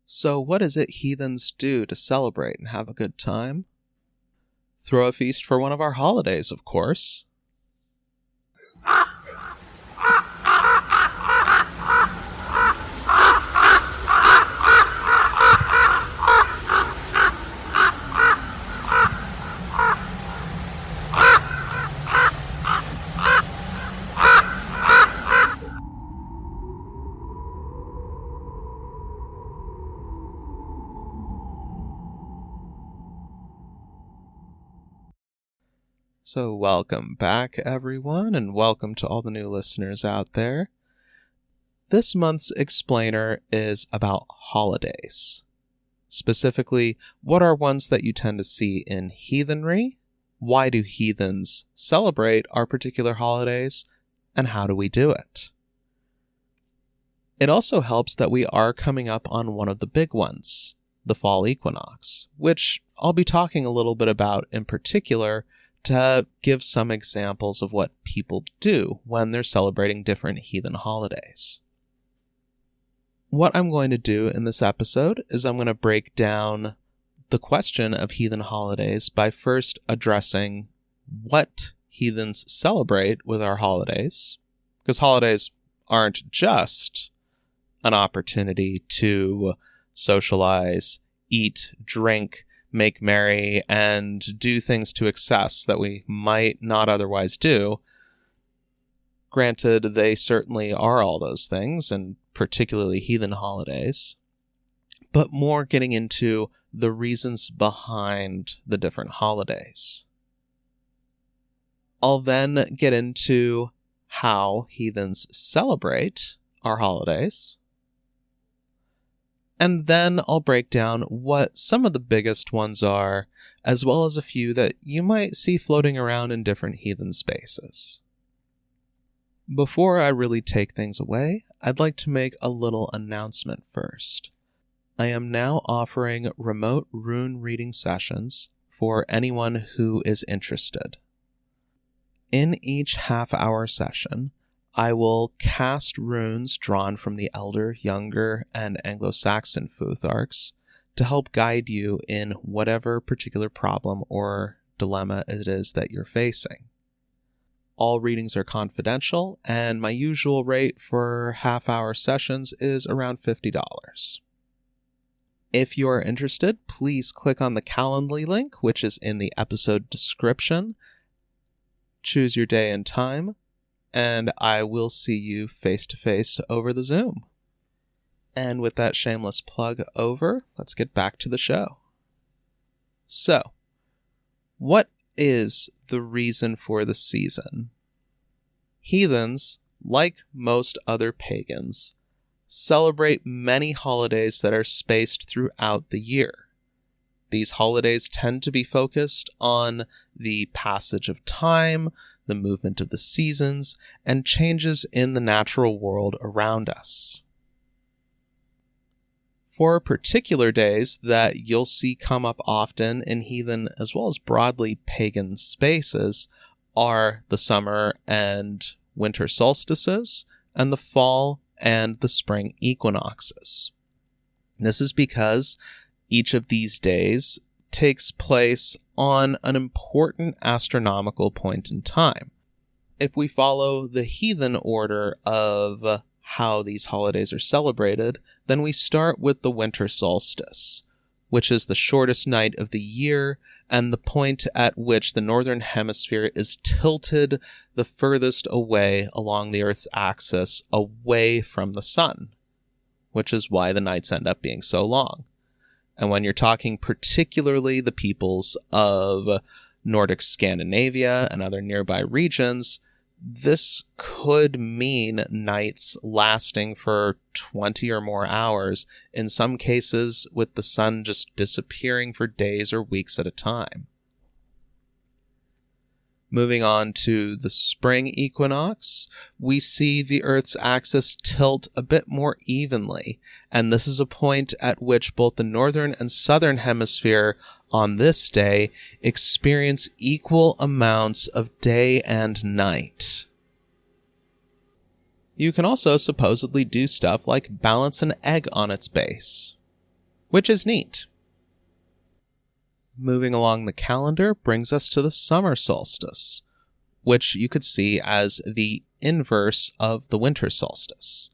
So what is it heathens do to celebrate and have a good time? Throw a feast for one of our holidays, of course. So welcome back, everyone, and welcome to all the new listeners out there. This month's explainer is about holidays. Specifically, what are ones that you tend to see in Heathenry? Why do heathens celebrate our particular holidays? And how do we do it? It also helps that we are coming up on one of the big ones, the fall equinox, which I'll be talking a little bit about in particular to give some examples of what people do when they're celebrating different heathen holidays. What I'm going to do in this episode is I'm going to break down the question of heathen holidays by first addressing what heathens celebrate with our holidays, because holidays aren't just an opportunity to socialize, eat, drink, make merry, and do things to excess that we might not otherwise do. Granted, they certainly are all those things, and particularly heathen holidays, but more getting into the reasons behind the different holidays. I'll then get into how heathens celebrate our holidays, and then I'll break down what some of the biggest ones are, as well as a few that you might see floating around in different heathen spaces. Before I really take things away, I'd like to make a little announcement first. I am now offering remote rune reading sessions for anyone who is interested. In each half-hour session, I will cast runes drawn from the Elder, Younger, and Anglo-Saxon Futharks to help guide you in whatever particular problem or dilemma it is that you're facing. All readings are confidential, and my usual rate for half-hour sessions is around $50. If you are interested, please click on the Calendly link, which is in the episode description. Choose your day and time, and I will see you face-to-face over the Zoom. And with that shameless plug over, let's get back to the show. So, what is the reason for the season? Heathens, like most other pagans, celebrate many holidays that are spaced throughout the year. These holidays tend to be focused on the passage of time, the movement of the seasons, and changes in the natural world around us. For particular days that you'll see come up often in heathen as well as broadly pagan spaces are the summer and winter solstices and the fall and the spring equinoxes. This is because each of these days takes place on an important astronomical point in time. If we follow the heathen order of how these holidays are celebrated, then we start with the winter solstice, which is the shortest night of the year and the point at which the northern hemisphere is tilted the furthest away along the Earth's axis away from the sun, which is why the nights end up being so long. And when you're talking particularly the peoples of Nordic Scandinavia and other nearby regions, this could mean nights lasting for 20 or more hours, in some cases with the sun just disappearing for days or weeks at a time. Moving on to the spring equinox, we see the Earth's axis tilt a bit more evenly, and this is a point at which both the northern and southern hemisphere on this day experience equal amounts of day and night. You can also supposedly do stuff like balance an egg on its base, which is neat. Moving along the calendar brings us to the summer solstice, which you could see as the inverse of the winter solstice.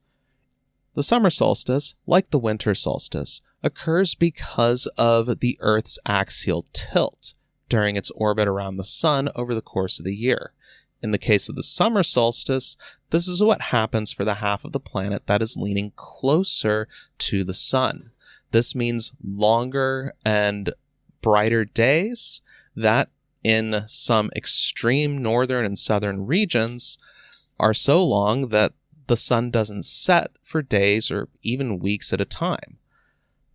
The summer solstice, like the winter solstice, occurs because of the Earth's axial tilt during its orbit around the sun over the course of the year. In the case of the summer solstice, this is what happens for the half of the planet that is leaning closer to the sun. This means longer and brighter days that in some extreme northern and southern regions are so long that the sun doesn't set for days or even weeks at a time.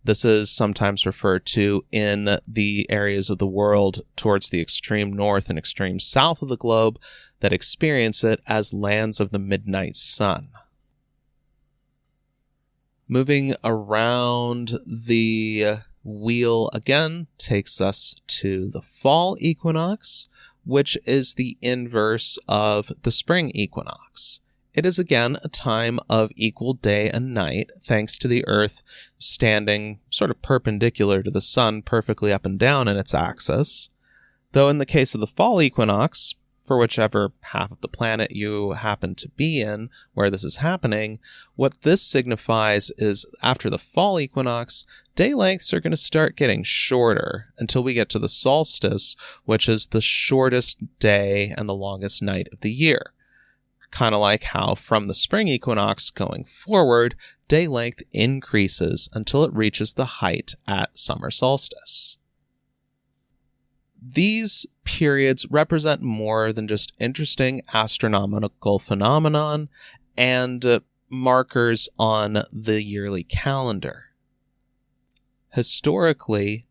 This is sometimes referred to in the areas of the world towards the extreme north and extreme south of the globe that experience it as lands of the midnight sun. Moving around the wheel again takes us to the fall equinox, which is the inverse of the spring equinox. It is again a time of equal day and night, thanks to the Earth standing sort of perpendicular to the sun, perfectly up and down in its axis. Though in the case of the fall equinox, for whichever half of the planet you happen to be in where this is happening, what this signifies is after the fall equinox, day lengths are going to start getting shorter until we get to the solstice, which is the shortest day and the longest night of the year. Kind of like how from the spring equinox going forward, day length increases until it reaches the height at summer solstice. These periods represent more than just interesting astronomical phenomenon and markers on the yearly calendar. Historically,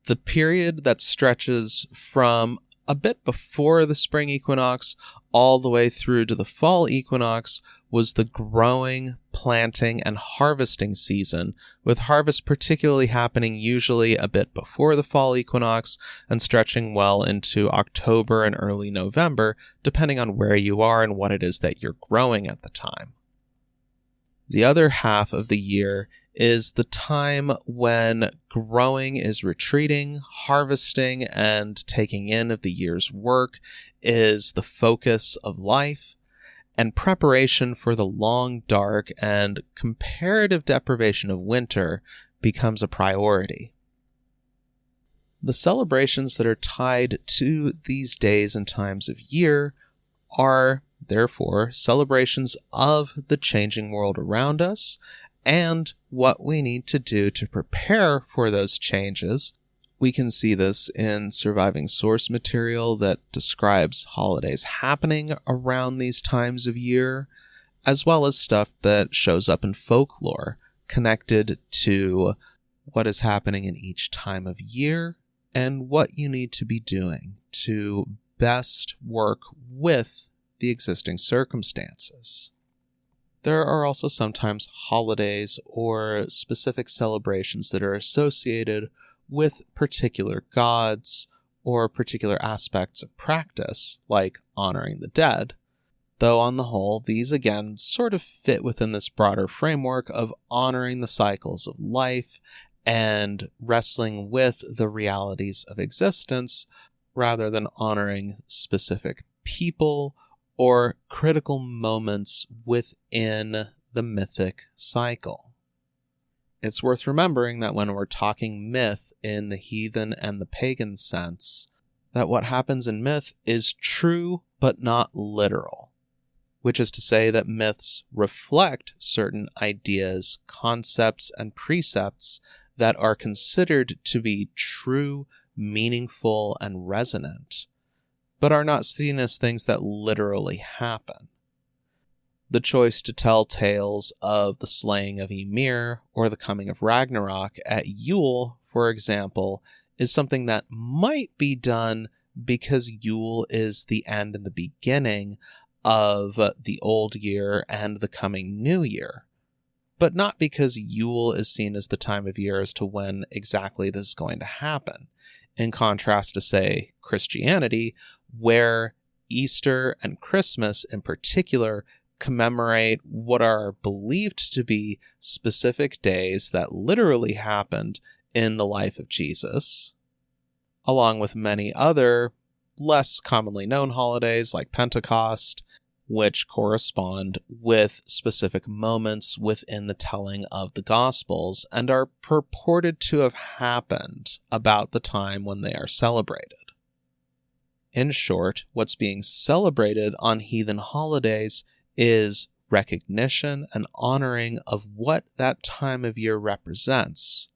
the period that stretches from a bit before the spring equinox all the way through to the fall equinox was the growing, planting, and harvesting season, with harvest particularly happening usually a bit before the fall equinox and stretching well into October and early November, depending on where you are and what it is that you're growing at the time. The other half of the year is the time when growing is retreating, harvesting and taking in of the year's work is the focus of life, and preparation for the long, dark, and comparative deprivation of winter becomes a priority. The celebrations that are tied to these days and times of year are, therefore, celebrations of the changing world around us and what we need to do to prepare for those changes. We can see this in surviving source material that describes holidays happening around these times of year, as well as stuff that shows up in folklore connected to what is happening in each time of year and what you need to be doing to best work with the existing circumstances. There are also sometimes holidays or specific celebrations that are associated with particular gods or particular aspects of practice, like honoring the dead, though on the whole, these again sort of fit within this broader framework of honoring the cycles of life and wrestling with the realities of existence rather than honoring specific people or critical moments within the mythic cycle. It's worth remembering that when we're talking myth in the heathen and the pagan sense, that what happens in myth is true but not literal, which is to say that myths reflect certain ideas, concepts, and precepts that are considered to be true, meaningful, and resonant, but are not seen as things that literally happen. The choice to tell tales of the slaying of Ymir or the coming of Ragnarok at Yule, for example, is something that might be done because Yule is the end and the beginning of the old year and the coming new year, but not because Yule is seen as the time of year as to when exactly this is going to happen, in contrast to, say, Christianity, where Easter and Christmas in particular commemorate what are believed to be specific days that literally happened in the life of Jesus, along with many other less commonly known holidays like Pentecost, which correspond with specific moments within the telling of the Gospels and are purported to have happened about the time when they are celebrated. In short, what's being celebrated on heathen holidays is recognition and honoring of what that time of year represents,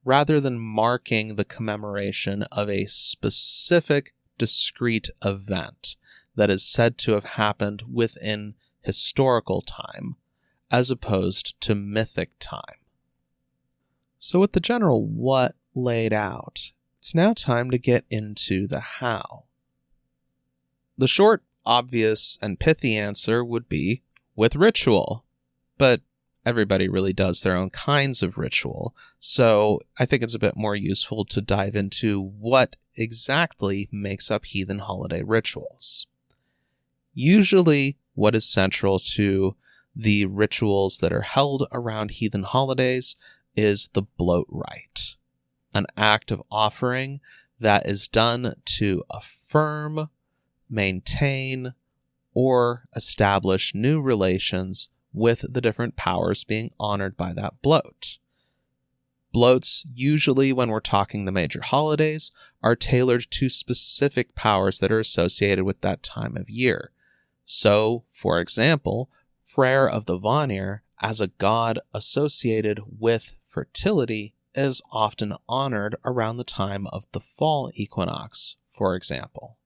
rather than marking the commemoration of a specific, discrete event that is said to have happened within historical time, as opposed to mythic time. So with the general what laid out, it's now time to get into the how. The short, obvious, and pithy answer would be with ritual, but everybody really does their own kinds of ritual, so I think it's a bit more useful to dive into what exactly makes up heathen holiday rituals. Usually, what is central to the rituals that are held around heathen holidays is the bloat rite, an act of offering that is done to affirm, maintain, or establish new relations with the different powers being honored by that bloat. Bloats, usually when we're talking the major holidays, are tailored to specific powers that are associated with that time of year. So, for example, Freyr of the Vanir, as a god associated with fertility, is often honored around the time of the fall equinox, for example.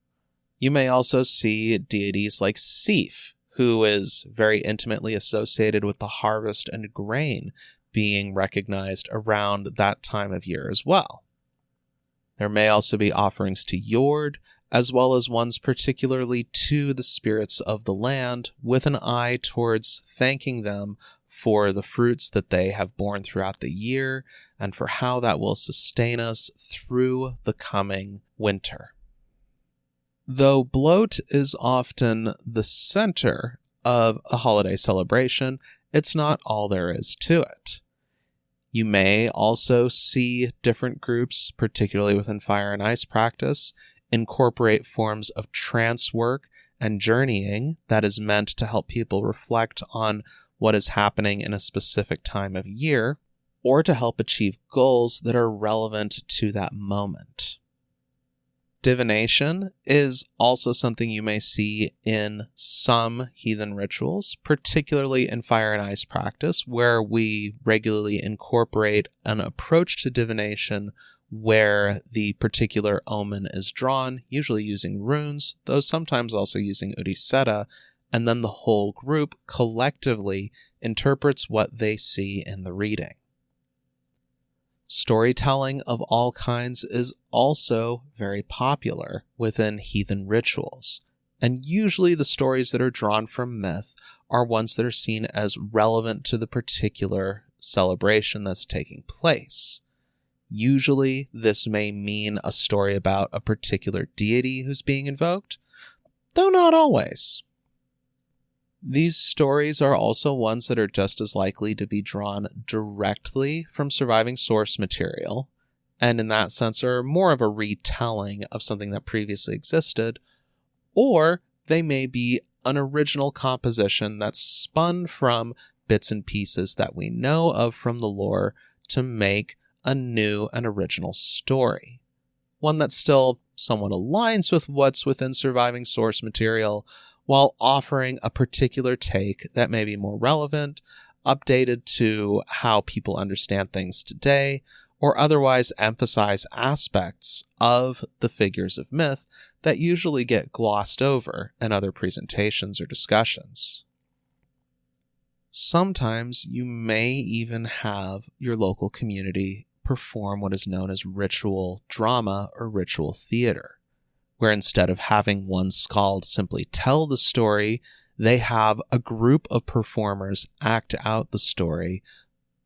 You may also see deities like Sif, who is very intimately associated with the harvest and grain, being recognized around that time of year as well. There may also be offerings to Jord, as well as ones particularly to the spirits of the land, with an eye towards thanking them for the fruits that they have borne throughout the year, and for how that will sustain us through the coming winter. Though bloat is often the center of a holiday celebration, it's not all there is to it. You may also see different groups, particularly within fire and ice practice, incorporate forms of trance work and journeying that is meant to help people reflect on what is happening in a specific time of year, or to help achieve goals that are relevant to that moment. Divination is also something you may see in some heathen rituals, particularly in fire and ice practice, where we regularly incorporate an approach to divination where the particular omen is drawn, usually using runes, though sometimes also using Udiseta, and then the whole group collectively interprets what they see in the reading. Storytelling of all kinds is also very popular within heathen rituals, and usually the stories that are drawn from myth are ones that are seen as relevant to the particular celebration that's taking place. Usually, this may mean a story about a particular deity who's being invoked, though not always. These stories are also ones that are just as likely to be drawn directly from surviving source material, and in that sense are more of a retelling of something that previously existed, or they may be an original composition that's spun from bits and pieces that we know of from the lore to make a new and original story. One that still somewhat aligns with what's within surviving source material, while offering a particular take that may be more relevant, updated to how people understand things today, or otherwise emphasize aspects of the figures of myth that usually get glossed over in other presentations or discussions. Sometimes you may even have your local community perform what is known as ritual drama or ritual theater, where instead of having one skald simply tell the story, they have a group of performers act out the story.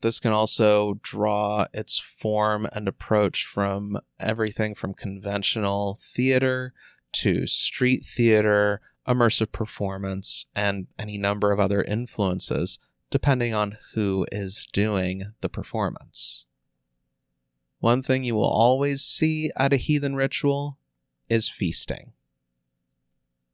This can also draw its form and approach from everything from conventional theater to street theater immersive performance, and any number of other influences, depending on who is doing the performance. One thing you will always see at a heathen ritual is feasting.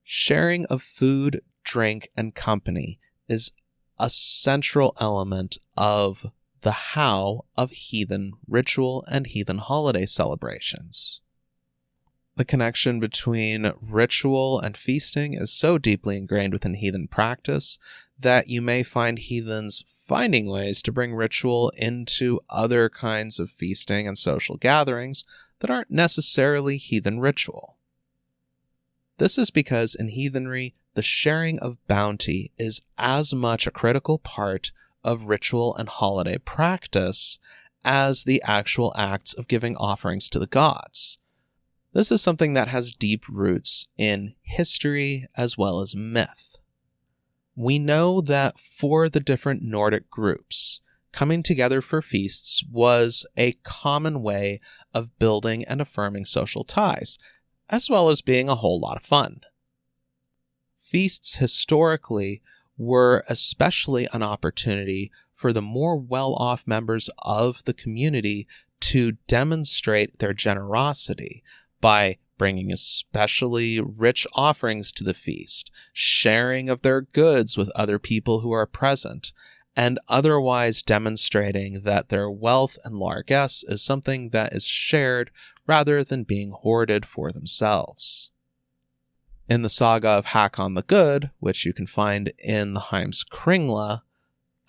Sharing of food, drink, and company is a central element of the how of heathen ritual and heathen holiday celebrations. The connection between ritual and feasting is so deeply ingrained within heathen practice that you may find heathens finding ways to bring ritual into other kinds of feasting and social gatherings that aren't necessarily heathen ritual. This is because in heathenry, the sharing of bounty is as much a critical part of ritual and holiday practice as the actual acts of giving offerings to the gods. This is something that has deep roots in history as well as myth. We know that for the different Nordic groups, coming together for feasts was a common way of building and affirming social ties, as well as being a whole lot of fun. Feasts historically were especially an opportunity for the more well-off members of the community to demonstrate their generosity by bringing especially rich offerings to the feast, sharing of their goods with other people who are present, and otherwise demonstrating that their wealth and largesse is something that is shared rather than being hoarded for themselves. In the saga of Hakon the Good, which you can find in the Heimskringla,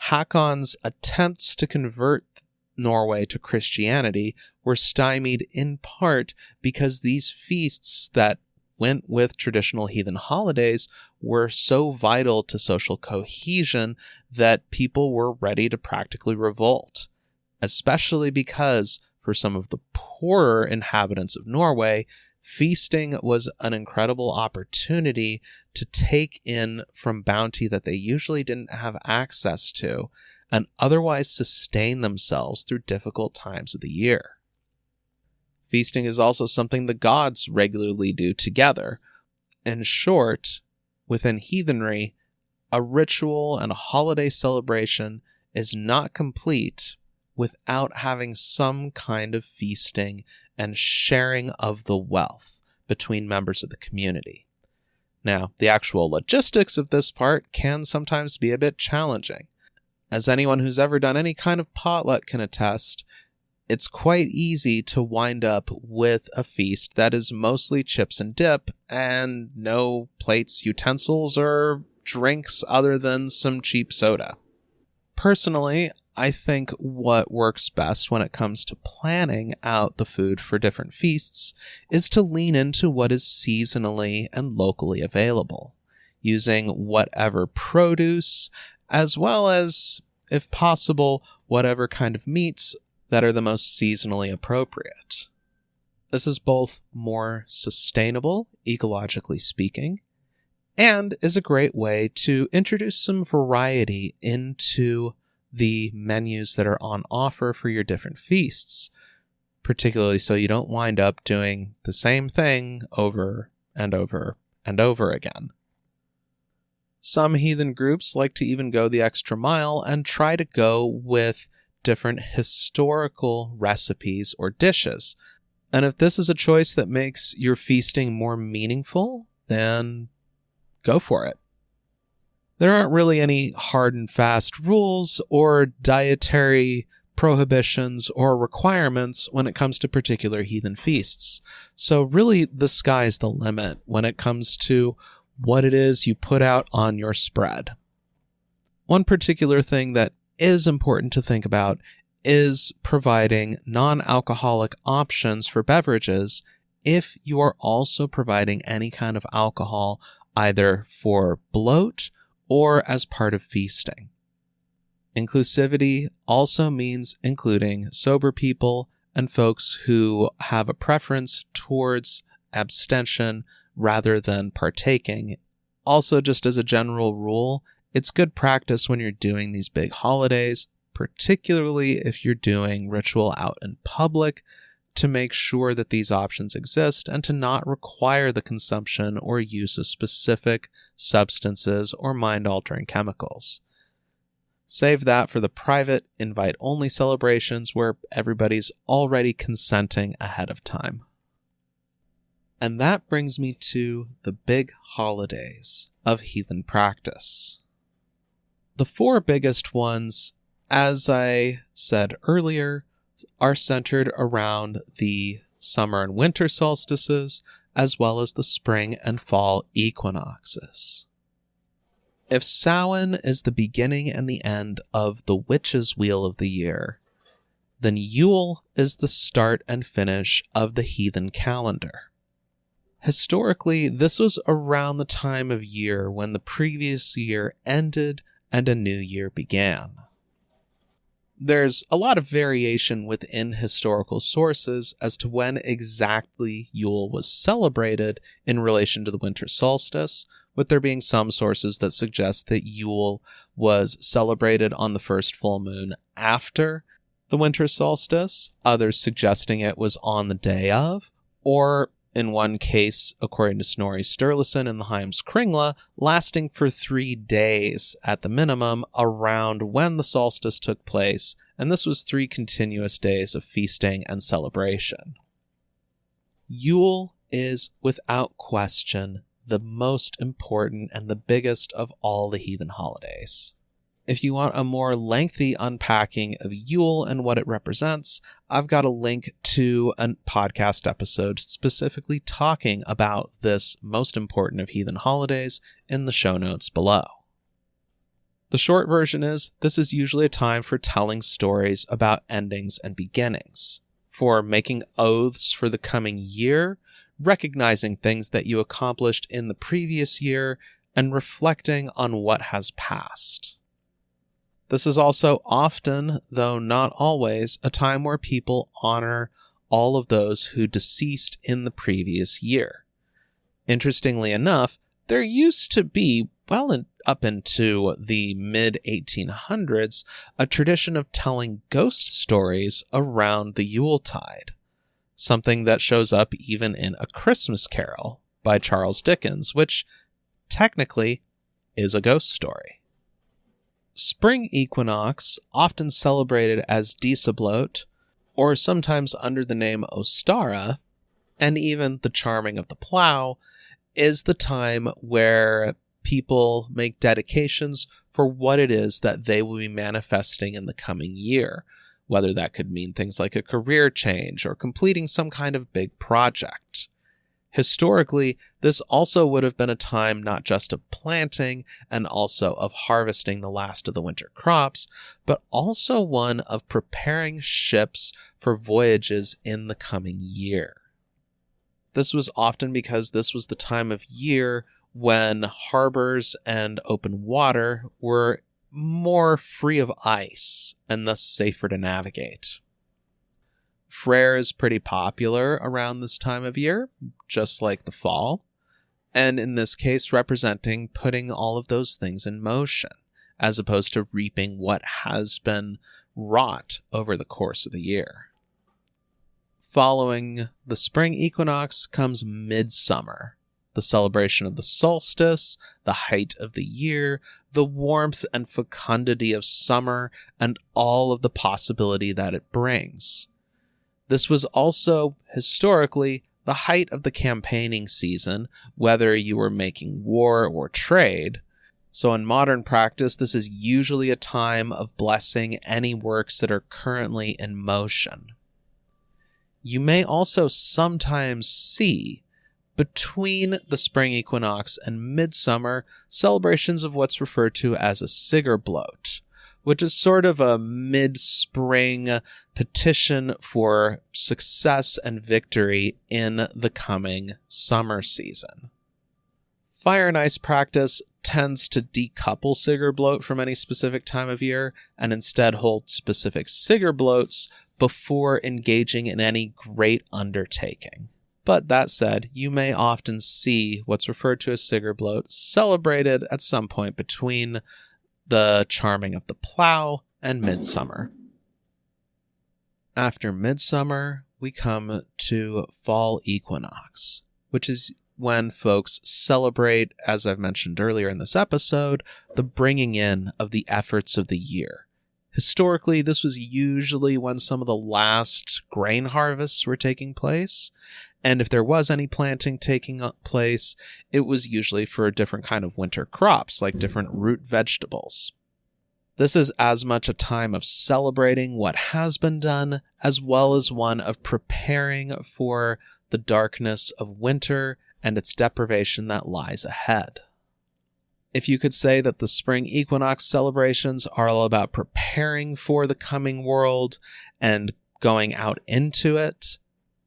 Hakon's attempts to convert Norway to Christianity were stymied in part because these feasts that went with traditional heathen holidays were so vital to social cohesion that people were ready to practically revolt, especially because for some of the poorer inhabitants of Norway, feasting was an incredible opportunity to take in from bounty that they usually didn't have access to and otherwise sustain themselves through difficult times of the year. Feasting is also something the gods regularly do together. In short, within heathenry, a ritual and a holiday celebration is not complete without having some kind of feasting and sharing of the wealth between members of the community. Now, the actual logistics of this part can sometimes be a bit challenging. As anyone who's ever done any kind of potluck can attest, it's quite easy to wind up with a feast that is mostly chips and dip and no plates, utensils, or drinks other than some cheap soda. Personally, I think what works best when it comes to planning out the food for different feasts is to lean into what is seasonally and locally available, using whatever produce, as well as, if possible, whatever kind of meats that are the most seasonally appropriate. This is both more sustainable, ecologically speaking, and is a great way to introduce some variety into the menus that are on offer for your different feasts, particularly so you don't wind up doing the same thing over and over and over again. Some heathen groups like to even go the extra mile and try to go with different historical recipes or dishes. And if this is a choice that makes your feasting more meaningful, then go for it. There aren't really any hard and fast rules or dietary prohibitions or requirements when it comes to particular heathen feasts. So really, the sky's the limit when it comes to what it is you put out on your spread. One particular thing that is important to think about is providing non-alcoholic options for beverages if you are also providing any kind of alcohol either for bloat or as part of feasting. Inclusivity also means including sober people and folks who have a preference towards abstention rather than partaking. Also, just as a general rule, it's good practice when you're doing these big holidays, particularly if you're doing ritual out in public, to make sure that these options exist and to not require the consumption or use of specific substances or mind-altering chemicals. Save that for the private, invite-only celebrations where everybody's already consenting ahead of time. And that brings me to the big holidays of heathen practice. The four biggest ones, as I said earlier, are centered around the summer and winter solstices, as well as the spring and fall equinoxes. If Samhain is the beginning and the end of the witch's wheel of the year, then Yule is the start and finish of the heathen calendar. Historically, this was around the time of year when the previous year ended and a new year began. There's a lot of variation within historical sources as to when exactly Yule was celebrated in relation to the winter solstice, with there being some sources that suggest that Yule was celebrated on the first full moon after the winter solstice, others suggesting it was on the day of, or in one case, according to Snorri Sturluson in the Heims Kringla, lasting for 3 days at the minimum around when the solstice took place, and this was 3 continuous days of feasting and celebration. Yule is, without question, the most important and the biggest of all the heathen holidays. If you want a more lengthy unpacking of Yule and what it represents, I've got a link to a podcast episode specifically talking about this most important of heathen holidays in the show notes below. The short version is, this is usually a time for telling stories about endings and beginnings, for making oaths for the coming year, recognizing things that you accomplished in the previous year, and reflecting on what has passed. This is also often, though not always, a time where people honor all of those who deceased in the previous year. Interestingly enough, there used to be, up into the mid-1800s, a tradition of telling ghost stories around the Yuletide, something that shows up even in A Christmas Carol by Charles Dickens, which technically is a ghost story. Spring equinox, often celebrated as Dieseblot, or sometimes under the name Ostara, and even the charming of the plow, is the time where people make dedications for what it is that they will be manifesting in the coming year, whether that could mean things like a career change or completing some kind of big project. Historically, this also would have been a time not just of planting and also of harvesting the last of the winter crops, but also one of preparing ships for voyages in the coming year. This was often because this was the time of year when harbors and open water were more free of ice and thus safer to navigate. Freyr is pretty popular around this time of year, just like the fall, and in this case representing putting all of those things in motion, as opposed to reaping what has been wrought over the course of the year. Following the spring equinox comes midsummer, the celebration of the solstice, the height of the year, the warmth and fecundity of summer, and all of the possibility that it brings. This was also, historically, the height of the campaigning season, whether you were making war or trade. So in modern practice, this is usually a time of blessing any works that are currently in motion. You may also sometimes see, between the spring equinox and midsummer, celebrations of what's referred to as a Sigurblot, which is sort of a mid-spring petition for success and victory in the coming summer season. Fire and ice practice tends to decouple Sigurblot from any specific time of year and instead hold specific Sigurblots before engaging in any great undertaking. But that said, you may often see what's referred to as Sigurblot celebrated at some point between the charming of the plow and midsummer. After midsummer, we come to fall equinox, which is when folks celebrate, as I've mentioned earlier in this episode, the bringing in of the efforts of the year. Historically, this was usually when some of the last grain harvests were taking place, and if there was any planting taking place, it was usually for a different kind of winter crops, like different root vegetables. This is as much a time of celebrating what has been done, as well as one of preparing for the darkness of winter and its deprivation that lies ahead. If you could say that the spring equinox celebrations are all about preparing for the coming world and going out into it,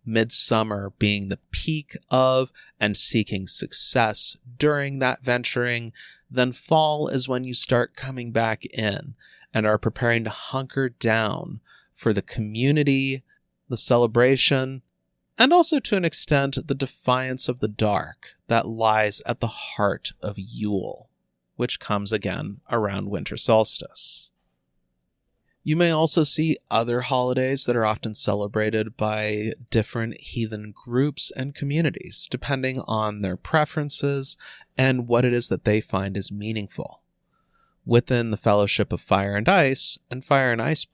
midsummer being the peak of and seeking success during that venturing, then fall is when you start coming back in and are preparing to hunker down for the community, the celebration, and also to an extent the defiance of the dark that lies at the heart of Yule, which comes again around winter solstice. You may also see other holidays that are often celebrated by different heathen groups and communities, depending on their preferences and what it is that they find is meaningful. Within the Fellowship of Fire and Ice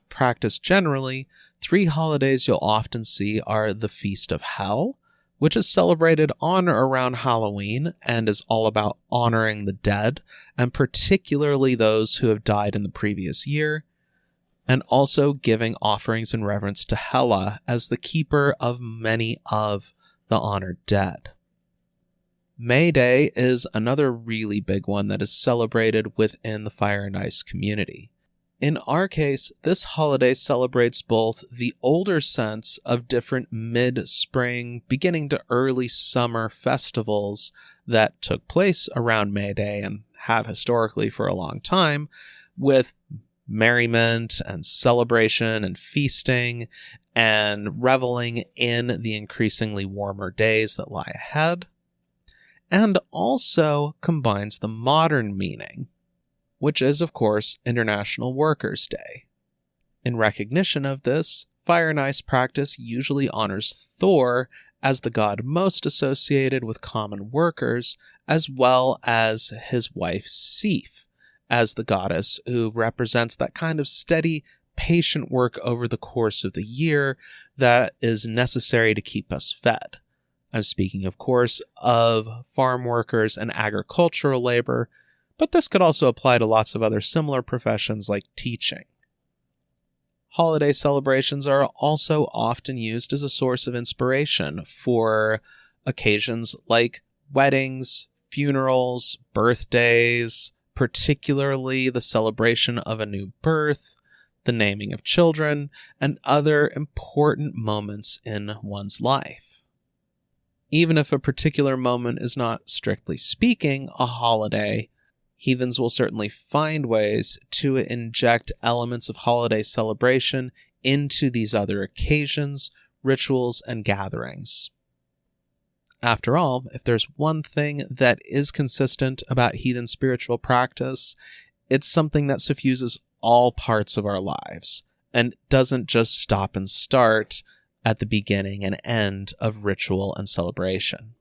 practice generally, 3 holidays you'll often see are the Feast of Hell, which is celebrated on or around Halloween and is all about honoring the dead, and particularly those who have died in the previous year, and also giving offerings in reverence to Hela as the keeper of many of the honored dead. May Day is another really big one that is celebrated within the Fire and Ice community. In our case, this holiday celebrates both the older sense of different mid-spring, beginning to early summer festivals that took place around May Day and have historically for a long time, with merriment and celebration and feasting and reveling in the increasingly warmer days that lie ahead, and also combines the modern meaning, which is, of course, International Workers' Day. In recognition of this, Fire and Ice practice usually honors Thor as the god most associated with common workers, as well as his wife Sif as the goddess who represents that kind of steady, patient work over the course of the year that is necessary to keep us fed. I'm speaking, of course, of farm workers and agricultural labor, but this could also apply to lots of other similar professions like teaching. Holiday celebrations are also often used as a source of inspiration for occasions like weddings, funerals, birthdays, particularly the celebration of a new birth, the naming of children, and other important moments in one's life. Even if a particular moment is not, strictly speaking, a holiday, heathens will certainly find ways to inject elements of holiday celebration into these other occasions, rituals, and gatherings. After all, if there's one thing that is consistent about heathen spiritual practice, it's something that suffuses all parts of our lives and doesn't just stop and start at the beginning and end of ritual and celebration.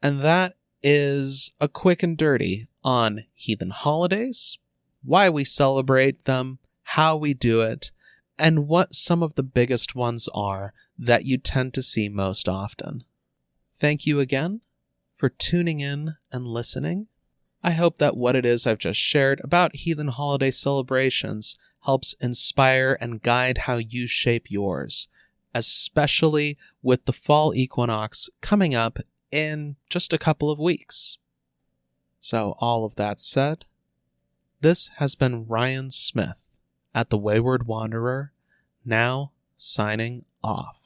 And that is a quick and dirty on heathen holidays, why we celebrate them, how we do it, and what some of the biggest ones are that you tend to see most often. Thank you again for tuning in and listening. I hope that what it is I've just shared about heathen holiday celebrations helps inspire and guide how you shape yours, especially with the fall equinox coming up in just a couple of weeks. So all of that said, this has been Ryan Smith at The Wayward Wanderer, now signing off.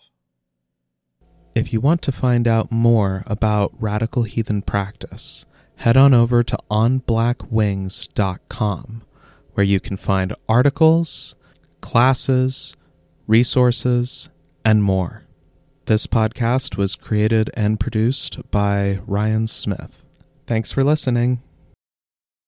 If you want to find out more about radical heathen practice, head on over to onblackwings.com, where you can find articles, classes, resources, and more. This podcast was created and produced by Ryan Smith. Thanks for listening.